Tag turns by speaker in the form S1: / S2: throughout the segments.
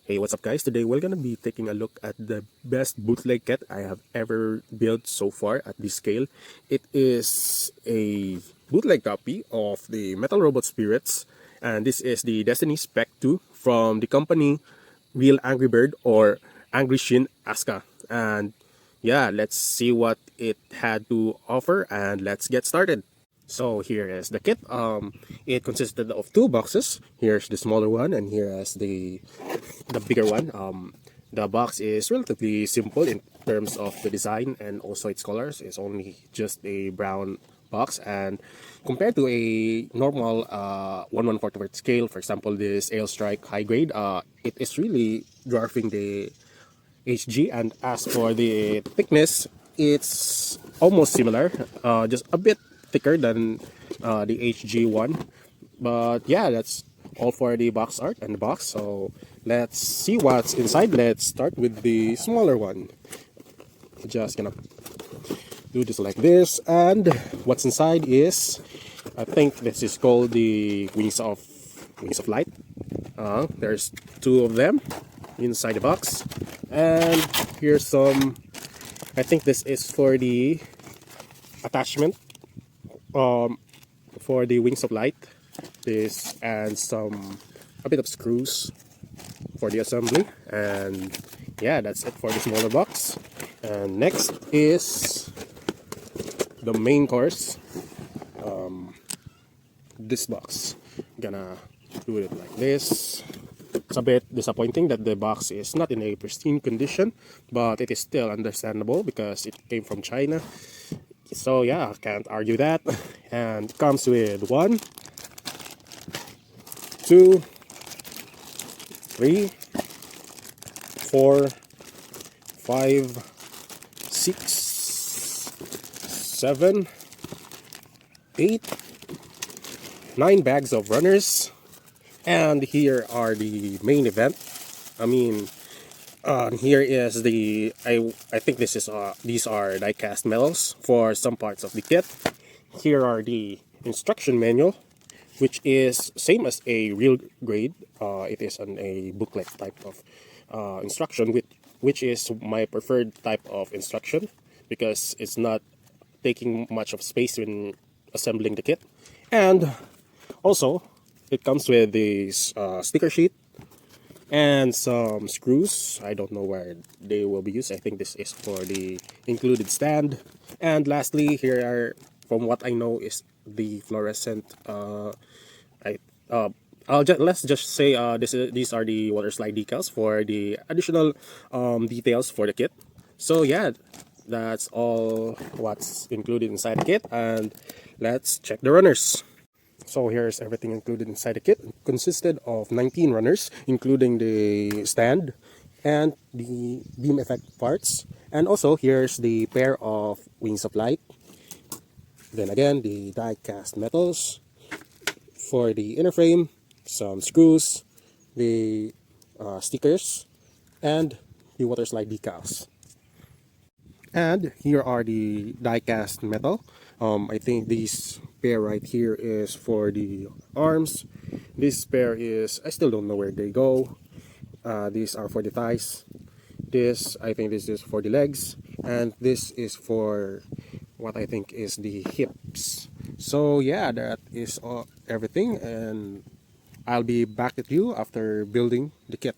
S1: Hey, what's up guys? Today we're gonna be taking a look at the best bootleg kit I have ever built so far at this scale. It is a bootleg copy of the Metal Robot Spirits, and this is the Destiny Spec 2 from the company Real Angry Bird or Angry Shinn Asuka. And yeah, let's see what it had to offer and let's get started. So here is the kit. It consisted of two boxes. Here's the smaller one, and here is the bigger one. The box is relatively simple in terms of the design and also its colors. It's only just a brown box, and compared to a normal 1/1/4 scale, for example, this Ale Strike high grade, it is really dwarfing the HG. And as for the thickness, it's almost similar, just a bit thicker than the HG one. But yeah, that's all for the box art and the box. So let's see what's inside. Let's start with the smaller one. Just gonna do this like this, and what's inside is, I think this is called the wings of light. There's two of them inside the box, and here's some, I think this is for the attachment for the wings of light, this, and a bit of screws for the assembly. And yeah, that's it for the smaller box. And next is the main course, this box. Gonna do it like this. It's a bit disappointing that the box is not in a pristine condition, but it is still understandable because it came from China. So yeah, I can't argue that. And it comes with 1, 2, 3, 4, 5, 6, 7, 8, 9 bags of runners. And here are the main event. I mean, here is the, I think this is these are die-cast metals for some parts of the kit. Here are the instruction manual, which is same as a real grade. It is a booklet type of instruction, which is my preferred type of instruction because it's not taking much of space when assembling the kit. And also, it comes with this sticker sheet and some screws. I don't know where they will be used. I think this is for the included stand. And lastly, here are, from what I know, is the fluorescent. Let's just say these are the water slide decals for the additional details for the kit. So yeah, that's all what's included inside the kit, and let's check the runners. So here's everything included inside the kit. It consisted of 19 runners, including the stand and the beam effect parts. And also here's the pair of wings of light. Then again, the die-cast metals for the inner frame, some screws, the stickers, and the water slide decals. And here are the die-cast metal. I think this pair right here is for the arms. This pair is, I still don't know where they go. These are for the thighs. This, I think this is for the legs. And this is for what I think is the hips. So yeah, that is everything. And I'll be back with you after building the kit.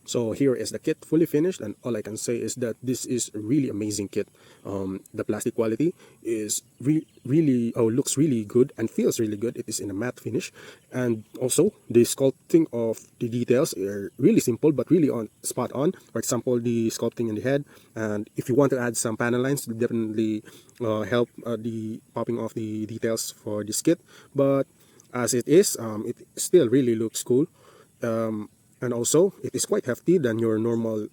S1: So here is the kit fully finished, and all I can say is that this is a really amazing kit. The plastic quality is really looks really good and feels really good. It is in a matte finish, and also the sculpting of the details are really simple but really spot on. For example, the sculpting in the head, and if you want to add some panel lines, it definitely help the popping of the details for this kit. But as it is, it still really looks cool. And also, it is quite hefty than your normal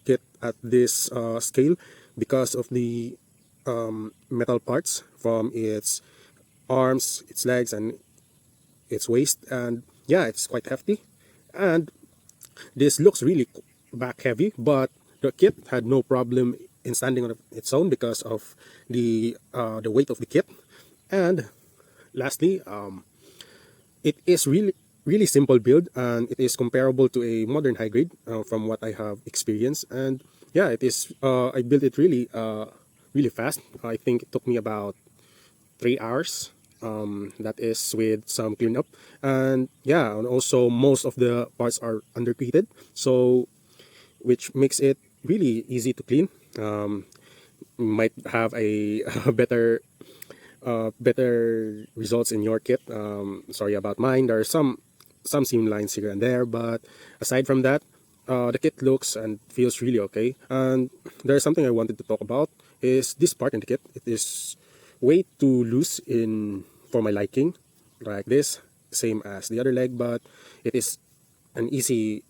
S1: kit at this scale because of the metal parts from its arms, its legs, and its waist. And yeah, it's quite hefty. And this looks really back heavy, but the kit had no problem in standing on its own because of the weight of the kit. And lastly, it is really really simple build, and it is comparable to a modern high grade from what I have experienced. And yeah, it is. I built it really fast. I think it took me about 3 hours. That is with some cleanup, and yeah, and also most of the parts are undertreated, so which makes it really easy to clean. Might have a, better results in your kit. Sorry about mine. There are some seam lines here and there, but aside from that, the kit looks and feels really okay. And there's something I wanted to talk about is this part in the kit. It is way too loose in for my liking, like this, same as the other leg, but it is an an easy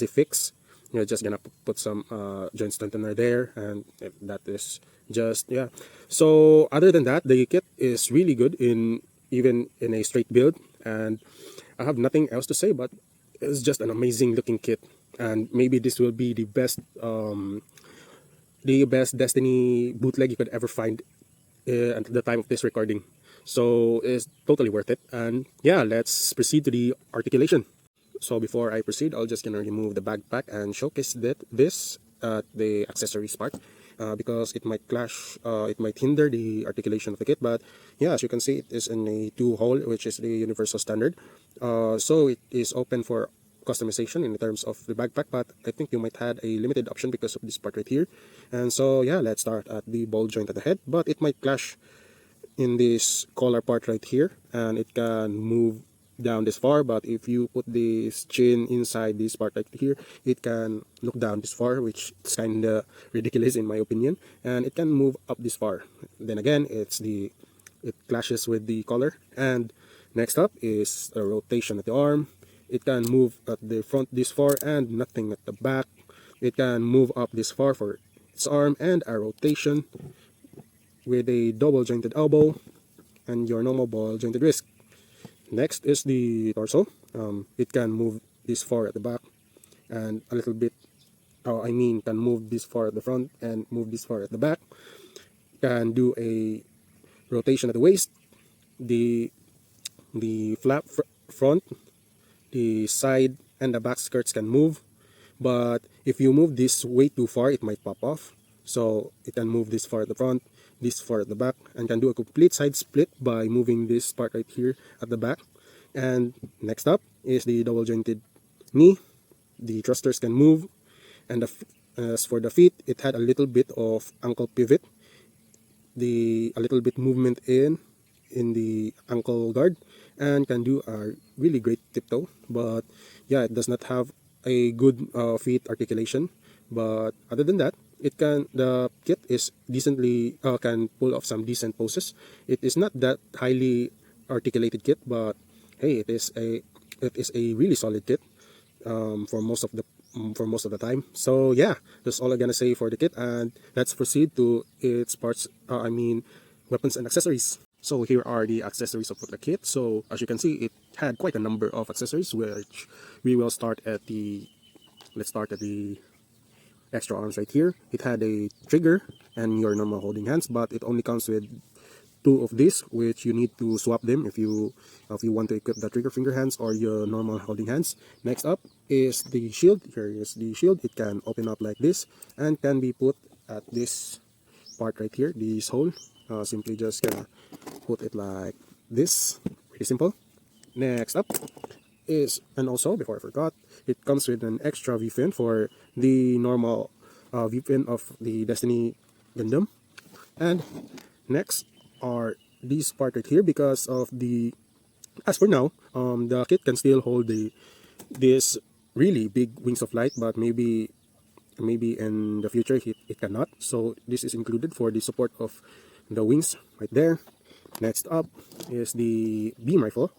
S1: fix. You're just gonna put some joint strengthener there, and that is just, yeah. So other than that, the kit is really good in even in a straight build, and I have nothing else to say. But it's just an amazing looking kit, and maybe this will be the best Destiny bootleg you could ever find at the time of this recording. So it's totally worth it. And yeah, let's proceed to the articulation. So before I proceed, I'll just gonna remove the backpack and showcase this the accessories part, because it might clash, it might hinder the articulation of the kit. But yeah, as you can see, it is in a 2-hole, which is the universal standard. So it is open for customization in terms of the backpack, but I think you might have a limited option because of this part right here. And so yeah, let's start at the ball joint at the head, but it might clash in this collar part right here, and it can move down this far. But if you put this chin inside this part right here, it can look down this far, which is kind of ridiculous in my opinion. And it can move up this far. Then again, it clashes with the collar. And next up is a rotation at the arm. It can move at the front this far and nothing at the back. It can move up this far for its arm, and a rotation with a double jointed elbow and your normal ball jointed wrist. Next is the torso. It can move this far at the back and a little bit, can move this far at the front and move this far at the back. Can do a rotation at the waist, the front, the side, and the back skirts can move. But if you move this way too far, it might pop off. So it can move this far at the front, this far at the back, and can do a complete side split by moving this part right here at the back. And next up is the double jointed knee. The thrusters can move, and as for the feet, it had a little bit of ankle pivot, a little bit movement in the ankle guard, and can do a really great tiptoe. But yeah, it does not have a good feet articulation. But other than that, the kit is decently can pull off some decent poses. It is not that highly articulated kit, but hey, it is a really solid kit for most of the time. So yeah, that's all I'm gonna say for the kit, and let's proceed to its parts. Weapons and accessories. So here are the accessories of the kit. So as you can see, it had quite a number of accessories, which we will start at the. Let's start at the extra arms right here. It had a trigger and your normal holding hands, but it only comes with 2 of these, which you need to swap them if you want to equip the trigger finger hands or your normal holding hands. Next up is the shield. Here is the shield. It can open up like this and can be put at this part right here, this hole. Simply just gonna put it like this. Pretty simple. Next up is, and also before I forgot, it comes with an extra V-fin for the normal V-fin of the Destiny Gundam. And next are these part right here, because of the, as for now, the kit can still hold this really big wings of light, but maybe in the future it cannot. So this is included for the support of the wings right there. Next up is the beam rifle.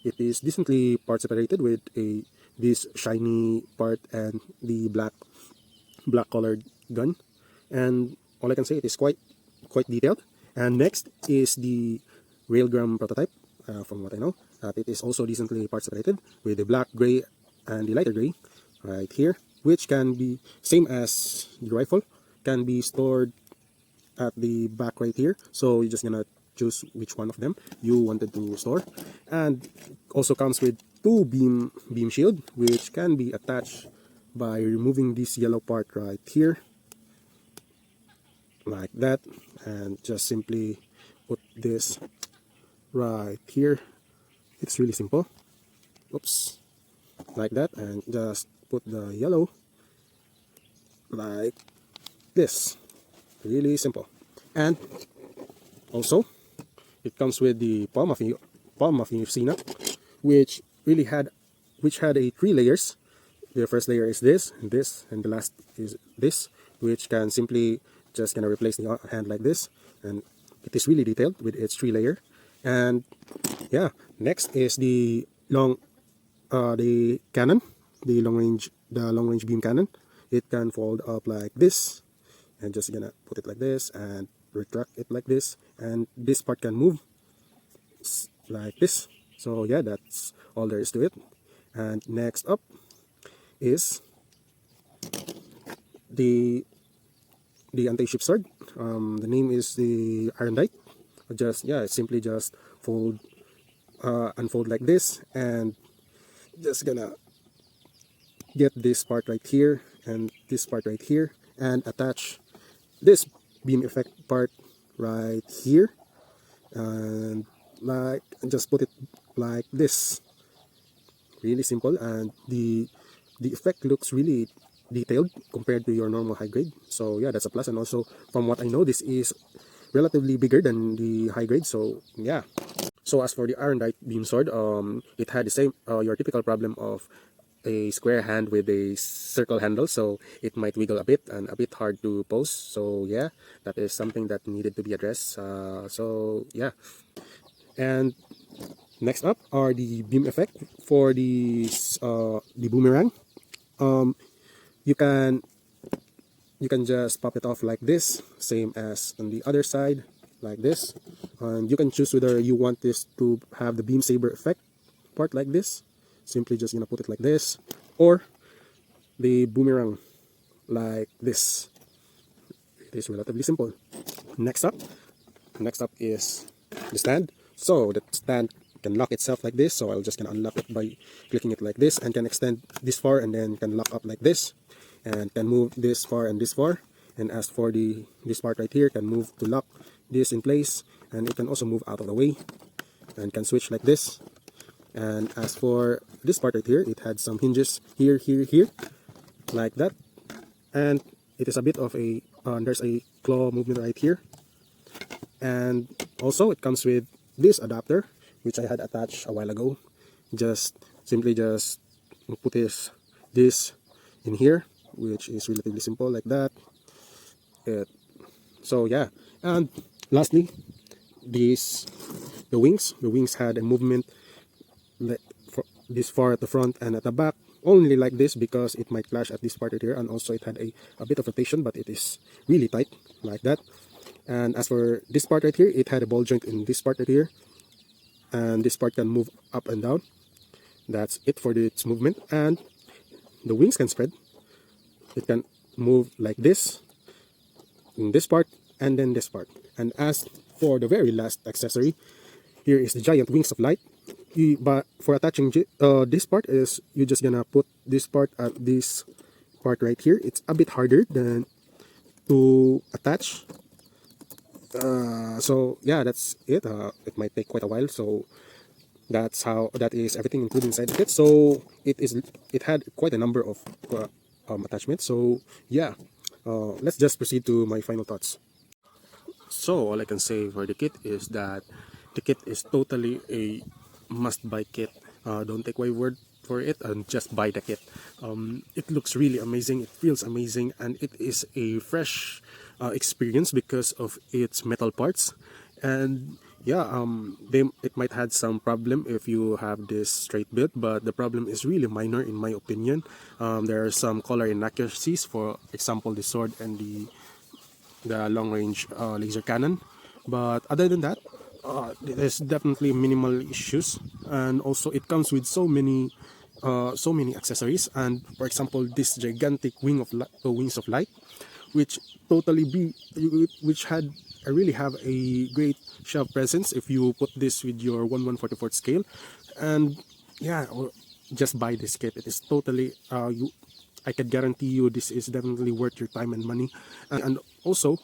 S1: It is decently part separated with this shiny part and the black colored gun, and all I can say, it is quite detailed. And next is the railgun prototype. From what I know, it is also decently part separated with the black, gray, and the lighter gray right here, which can be same as the rifle, can be stored at the back right here. So you're just gonna choose which one of them you wanted to store. And also comes with two beam shield, which can be attached by removing this yellow part right here, like that, and just simply put this right here. It's really simple. Oops, like that, and just put the yellow like this. Really simple. And also it comes with the palm of your Sina, which had a 3 layers. The first layer is this, and the last is this, which can simply just gonna replace the hand like this, and it is really detailed with its 3 layer. And yeah, next is the cannon, the long range beam cannon. It can fold up like this, and just gonna put it like this and retract it like this, and this part can move like this. So yeah, that's all there is to it. And next up is the anti-ship sword. The name is the Arendite. Simply just unfold like this, and just gonna get this part right here and this part right here, and attach this beam effect part right here, and just put it like this. Really simple, and the effect looks really detailed compared to your normal high grade. So yeah, that's a plus. And also, from what I know, this is relatively bigger than the high grade. So yeah. So as for the Arendite beam sword, it had the same your typical problem of a square hand with a circle handle, so it might wiggle a bit and a bit hard to pose. So yeah, that is something that needed to be addressed. So yeah. And next up are the beam effect for the boomerang. You can just pop it off like this, same as on the other side, like this. And you can choose whether you want this to have the beam saber effect part like this. Simply just gonna put it like this, or the boomerang like this. It is relatively simple. Next up is the stand. So the stand can lock itself like this, so I'll just gonna unlock it by clicking it like this, and can extend this far, and then can lock up like this, and can move this far and this far. And as for this part right here, can move to lock this in place, and it can also move out of the way, and can switch like this. And as for this part right here, it had some hinges here, like that, and it is a bit of a there's a claw movement right here. And also it comes with this adapter, which I had attached a while ago. Just simply just put this in here, which is relatively simple, like that. So yeah. And lastly, the wings had a movement this far at the front and at the back, only like this because it might clash at this part right here. And also it had a bit of rotation, but it is really tight, like that. And as for this part right here, it had a ball joint in this part right here, and this part can move up and down. That's it for its movement. And the wings can spread. It can move like this in this part, and then this part. And as for the very last accessory, here is the giant wings of light. But for attaching this part, is you just gonna put this part at this part right here. It's a bit harder than to attach. So yeah, that's it. It might take quite a while. So that is everything included inside the kit. So it had quite a number of attachments. So yeah, let's just proceed to my final thoughts. So all I can say for the kit is that the kit is totally a must-buy kit. Don't take my word for it, and just buy the kit. It looks really amazing, it feels amazing, and it is a fresh experience because of its metal parts. And yeah, it might had some problem if you have this straight build, but the problem is really minor in my opinion. There are some color inaccuracies, for example the sword and the long range laser cannon, but other than that, there's definitely minimal issues. And also it comes with so many accessories. And for example, this gigantic wings of light, which had I really have a great shelf presence if you put this with your 1/144 scale. And yeah, or just buy this kit. It is totally I can guarantee you this is definitely worth your time and money. And also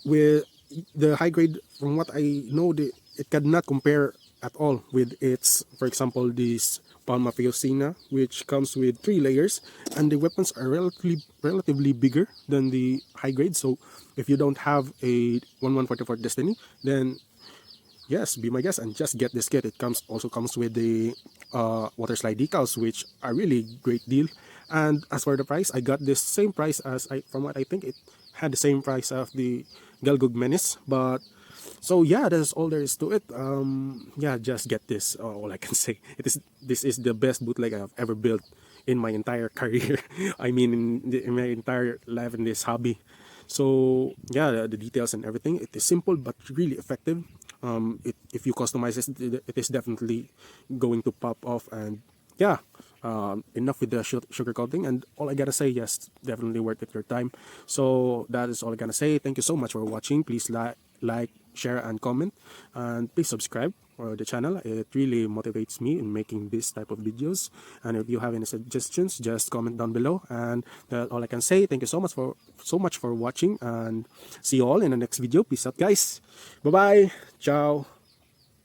S1: with the high grade, from what I know, it cannot compare at all with its, for example, this Palma Fiocina, which comes with 3 layers, and the weapons are relatively bigger than the high grade. So if you don't have a 1144 Destiny, then yes, be my guest and just get this kit. It also comes with the water slide decals, which are really great deal. And as for the price, I got this same price as from what I think it had the same price of the Galgug Menace. But so yeah, that's all there is to it. Yeah, just get this. All I can say. This is the best bootleg I've ever built in my entire career. I mean, in my entire life in this hobby. So yeah, the details and everything. It is simple but really effective. If you customize it is definitely going to pop off. And yeah, enough with the sugar coating. And all I gotta say, yes, definitely worth it your time. So that is all I gotta say. Thank you so much for watching. Please like, share, and comment, and please subscribe for the channel. It really motivates me in making this type of videos. And if you have any suggestions, just comment down below. And that's all I can say. Thank you so much for watching, and see you all in the next video. Peace out, guys. Bye bye. Ciao.